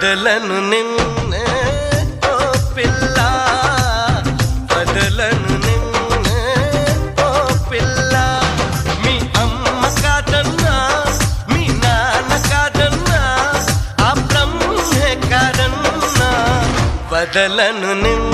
వదలను నిన్నే ఓ పిల్ల, వదలను నిన్నే ఓ పిల్ల. మీ అమ్మ కాదన్నా, మీ నాన్న కాదన్నా, ఆ బ్రహ్మే కాదన్నా, వదలను నిన్నే